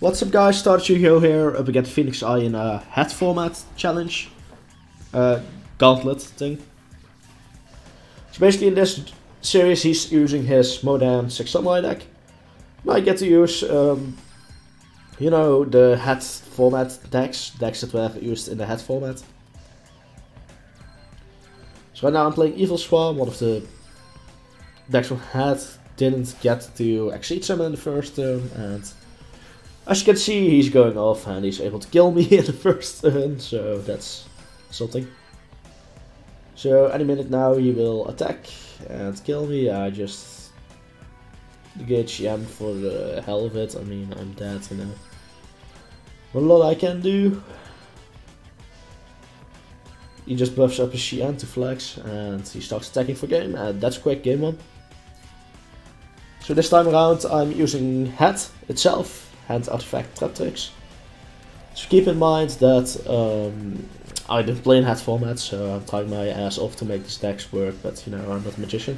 What's up guys, started Yu-Gi-Oh here up against PhoenixEye in a head format challenge. Gauntlet thing. So basically in this series he's using his more than 6 samurai deck. And I get to use, you know, the head format decks that were used in the head format. So right now I'm playing Evil Swarm, one of the decks from head. Didn't get to Exceed Summon in the first turn, and as you can see he's going off and he's able to kill me in the first turn, so that's something. So any minute now he will attack and kill me. I just engage GM for the hell of it. I mean, I'm dead, you know. Not a lot I can do. He just buffs up his GM to flex and he starts attacking for game, and that's quick, game 1. So this time around I'm using Head itself, Hand Artifact Trap Tricks. So keep in mind that I didn't play in Head format, so I'm trying my ass off to make these decks work, but you know, I'm not a magician.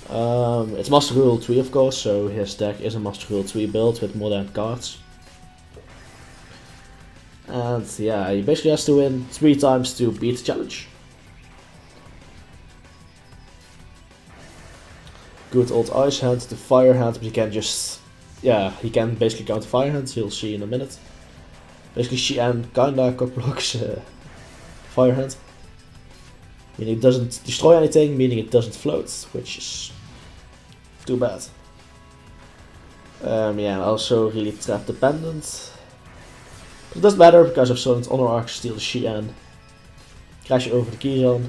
It's Master Rule 3 of course, so his deck is a Master Rule 3 build with more than cards. And yeah, he basically has to win 3 times to beat the challenge. Good old Ice Hand, the Fire Hand, but you can just, yeah, he can basically counter Fire Hands, you'll see in a minute. Basically Xian kinda cockblocks Fire Hand. Meaning it doesn't destroy anything, meaning it doesn't float, which is too bad. Yeah, also really trap dependent. But it doesn't matter because I've Silent Honor Arc, steal the Xian, crash over the Keyzone.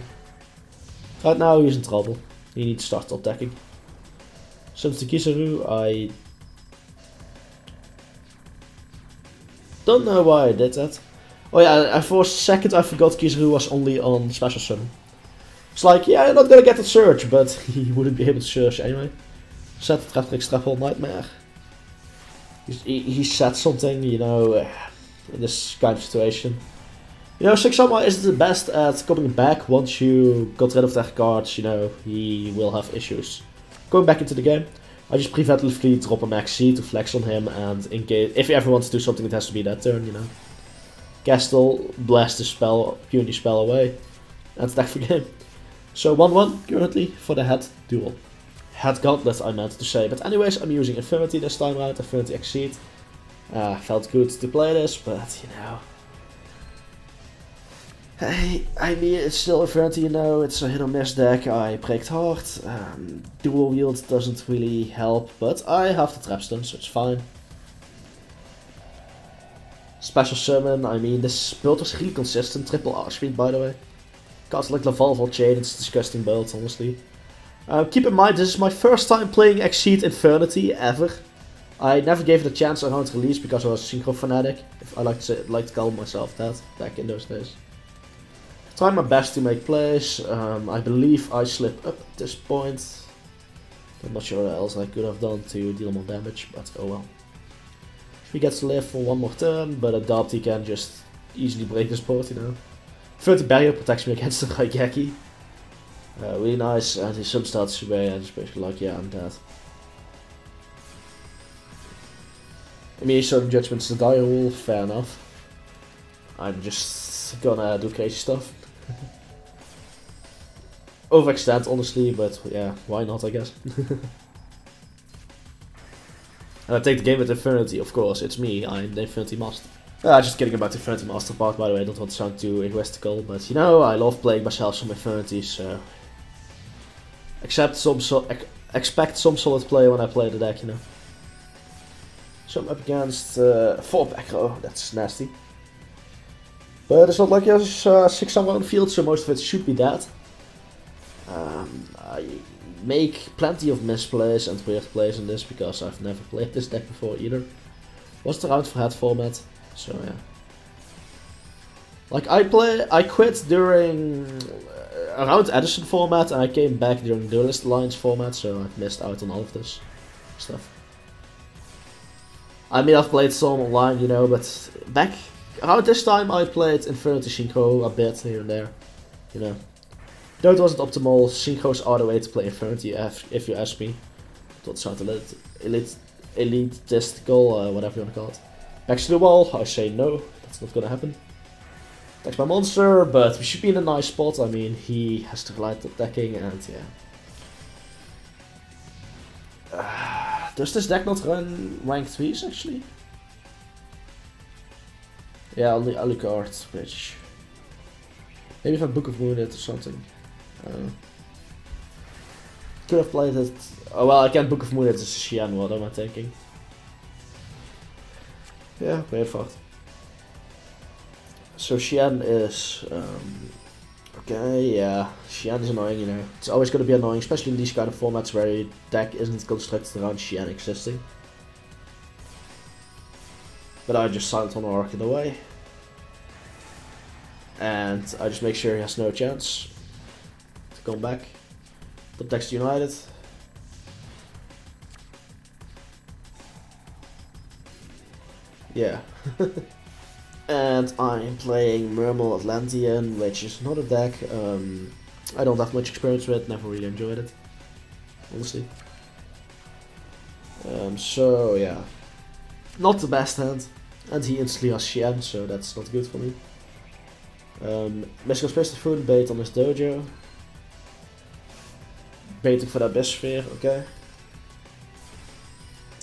Right now he's in trouble, he needs to start attacking. Since the Kizaru, I don't know why I did that. Oh yeah, for a second I forgot Kizaru was only on Special Summon. It's like, yeah, you're not gonna get the Surge, but he wouldn't be able to Surge anyway. Set the Trap Tricks Trap Hole Nightmare. He said something, you know, in this kind of situation. You know, 6 Samurai isn't the best at coming back once you got rid of their cards, you know, he will have issues. Going back into the game, I just preventively drop a Max C to flex on him, and in case if he ever wants to do something, it has to be that turn, you know. Castle, blast the spell, Unity spell away, and attack for game. So 1-1 currently for the head duel. Head Gauntlet I meant to say, but anyways, I'm using Infinity this time around, Infinity Exceed. Felt good to play this, but you know. Hey, I mean, it's still Infinity, you know, it's a hit or miss deck, I break hard. Dual wield doesn't really help, but I have the trap stun, so it's fine. Special summon, I mean, this build was really consistent, triple R speed by the way. Cards like Lavalval Chain, it's a disgusting build, honestly. Keep in mind, this is my first time playing Exceed Infinity ever. I never gave it a chance around release because I was a Synchro fanatic. If I like to call myself that back in those days. Trying my best to make plays. I believe I slip up at this point. I'm not sure what else I could have done to deal more damage, but oh well. He gets to live for 1 more turn, but adopt he can just easily break this board, you know. 30 barrier protects me against the Raigeki. Really nice, and his sub starts away and just basically like, yeah, I'm dead. I mean, certain judgments the dire rule, fair enough. I'm just gonna do crazy stuff. Overextend honestly, but yeah, why not I guess. And I take the game with Infinity, of course, it's me, I'm the Infinity Master. Just kidding about the Infinity Master part, by the way, I don't want to sound too egoistical, but you know, I love playing myself some Infinity, so expect some solid play when I play the deck, you know. So I'm up against 4 back row, that's nasty. But it's not like there's 6 Samurai on the field, so most of it should be dead. I make plenty of misplays and weird plays in this because I've never played this deck before either. Wasn't around for head format, so yeah. Like I quit during around Edison format and I came back during Duelist Alliance format, so I've missed out on all of this stuff. I mean, I've played some online, you know, but back around this time I played Infinity Synchro a bit here and there, you know. Though it wasn't optimal, Synchros are the way to play Infinity if you ask me. Thought it sounded elitistical, whatever you want to call it. Backs to the wall, I say no, that's not gonna happen. Attacks my monster, but we should be in a nice spot. I mean, he has to light attacking, and yeah. Does this deck not run rank 3s actually? Yeah, on the Alucard, which... Maybe if I Book of Moonlit or something. I don't know. Could have played it... Oh well, I can't Book of Moonlit as Xian, what am I thinking? Yeah, weird thought. So Xian is... okay, yeah, Xian is annoying, you know. It's always going to be annoying, especially in these kind of formats where your deck isn't constructed around Xian existing. But I just silent on Orc in the way. And I just make sure he has no chance to come back. Top deck's United. Yeah. And I'm playing Mermal Atlantean, which is not a deck I don't have much experience with, never really enjoyed it, honestly. So yeah, not the best hand, and he instantly has Xian, so that's not good for me. Mystical Space Typhoon bait on his dojo. Baiting for the Abyss Sphere, okay.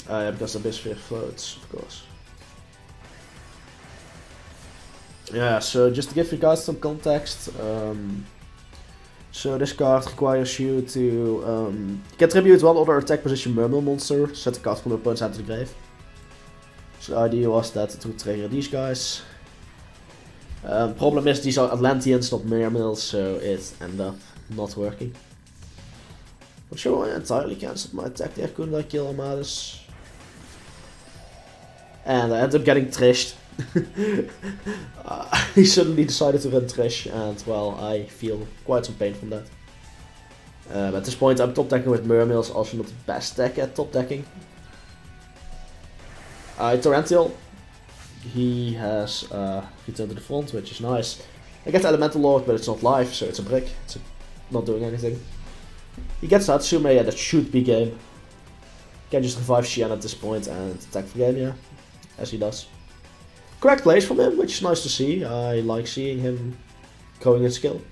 Yeah, because the Abyss Sphere floats, of course. Yeah, so just to give you guys some context, so this card requires you to get tribute one other attack position Mermal monster, set the card from the opponent's hand to the grave. So the idea was that it would trigger these guys. Problem is these are Atlanteans, not Mermals, so it ended up not working. I'm sure I entirely cancelled my attack there, couldn't I kill Amadeus? And I ended up getting trished. He suddenly decided to run Trish, and well, I feel quite some pain from that. At this point I'm top decking with Mermals, also not the best deck at top decking. Torrential, he has returned to the front, which is nice. I get the Elemental Lord, but it's not live, so it's a brick, it's not doing anything. He gets Hatsume, yeah, that should be game. Can just revive Xian at this point and attack for game, yeah, as he does. Correct plays from him, which is nice to see. I like seeing him growing in skill,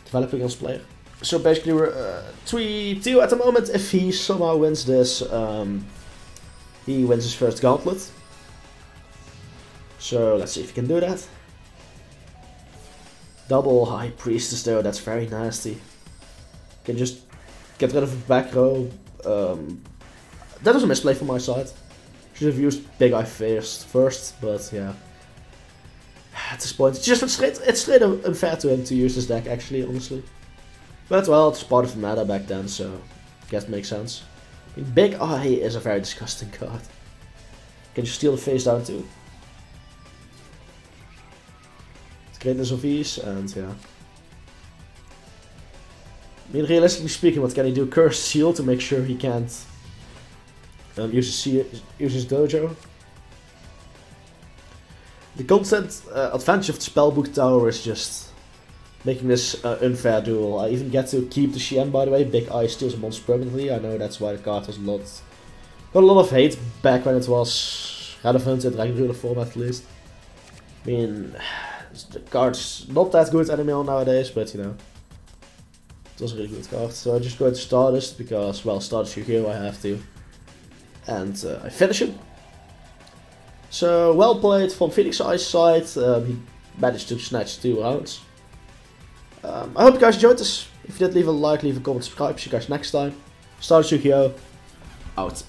developing as a player. So basically we're 3-2 at the moment. If he somehow wins this, he wins his first Gauntlet. So let's see if he can do that. Double High Priestess though, that's very nasty. Can just get rid of the back row. That was a misplay from my side. Should have used Big Eye first, but yeah. At this point, it's straight unfair to him to use this deck actually, honestly. But well, it's part of the meta back then, so I guess it makes sense. I mean, Big Eye is a very disgusting card. Can you steal the face down too? It's greatness of ease, and yeah. I mean, realistically speaking, what can he do? Curse Seal to make sure he can't use his dojo. The content advantage of the Spellbook Tower is just making this unfair duel. I even get to keep the Xian, by the way. Big Eye steals a monster permanently. I know that's why the card was got a lot of hate back when it was relevant in Dragon Ruler format, at least. I mean, the card's not that good anymore nowadays, but you know, it was a really good card. So I'm just going to Stardust because, well, Stardust Yu-Gi-Oh! I have to. And I finish him. So, well played from PhoenixEye's side. He managed to snatch 2 rounds. I hope you guys enjoyed this. If you did, leave a like, leave a comment, subscribe. See you guys next time. Stardust Yu-Gi-Oh! Out.